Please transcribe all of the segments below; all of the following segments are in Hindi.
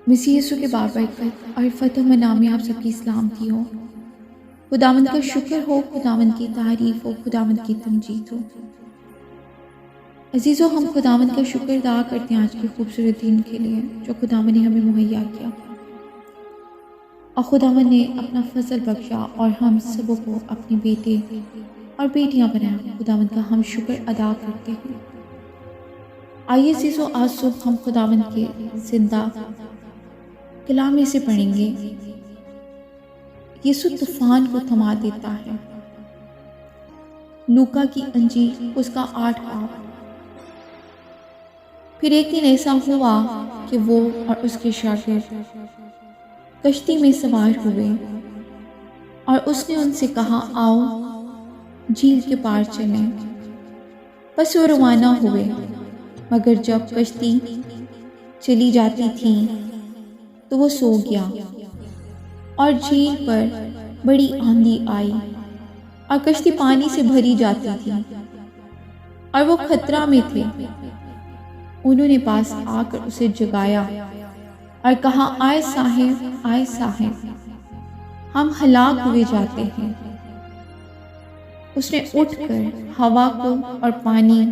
मसीह यीशु के बाबरकत और फतह में नाम आप सबकी सलामती हो। खुदावंद का शुक्र हो, खुदावंद की तारीफ हो, खुदावंद की तमजीद हो। अजीज़ों, हम खुदावंद का शुक्र अदा करते हैं आज के खूबसूरत दिन के लिए जो खुदावंद ने हमें मुहैया किया, और खुदावंद ने अपना फजल बख्शा और हम सबों को अपने बेटे और बेटियां बनाया। खुदावंद का हम शुक्र अदा करते हैं। आइए अजीज़ों, आज सुबह हम खुदावंद के जिंदा कलाम में से पढ़ेंगे। यीशु तूफान को थमा देता है। लूका की अंजील उसका 8 बाब। फिर एक दिन ऐसा हुआ कि वो और उसके शागिर्द कश्ती में सवार हुए और उसने उनसे कहा, आओ झील के पार चलें। बस वो रवाना हुए, मगर जब कश्ती चली जाती थी तो वो सो गया और झील पर बड़ी आंधी आई और कश्ती पानी से भरी जाती थी और वो खतरा में थे। उन्होंने पास आकर उसे जगाया और कहा, आए साहिब, आए साहिब, हम हलाक हुए जाते हैं। उसने उठकर हवा को और पानी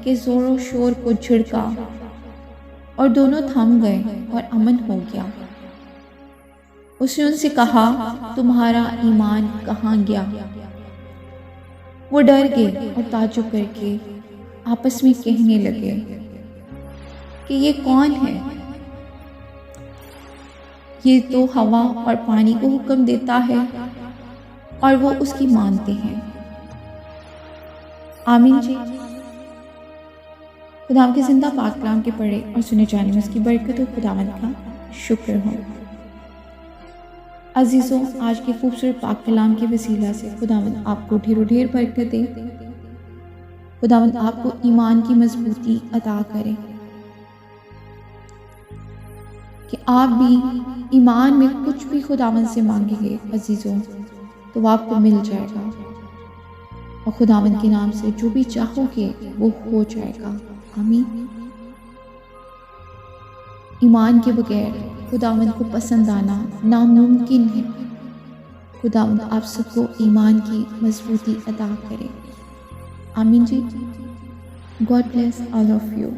के जोरों शोर को झिड़का और दोनों थम गए और अमन हो गया। उसने उनसे कहा, तुम्हारा ईमान कहाँ गया? वो डर गए और ताज्जुब करके आपस में कहने लगे कि ये कौन है? ये तो हवा और पानी को हुक्म देता है और वो उसकी मानते हैं। आमीन जी। खुदावंद के जिंदा पाक कलाम के पढ़े और सुने जाने में उसकी बरकत हो। खुदावंद का शुक्र हो। अजीज़ों, आज के खूबसूरत पाक कलाम के वसीला से खुदावंद आपको ढेरों ढेर बरकत दे। खुदावंद आपको ईमान की मजबूती अता करे कि आप भी ईमान में कुछ भी खुदावंद से मांगेंगे अजीज़ों तो वो आपको मिल जाएगा, और खुदावंद के नाम से जो भी चाहोगे वो हो जाएगा। आमीन। ईमान के बगैर खुदावंद को पसंद आना नामुमकिन है। खुदावंद आप सबको ईमान की मजबूती अता करे। आमीन जी। God bless all of you.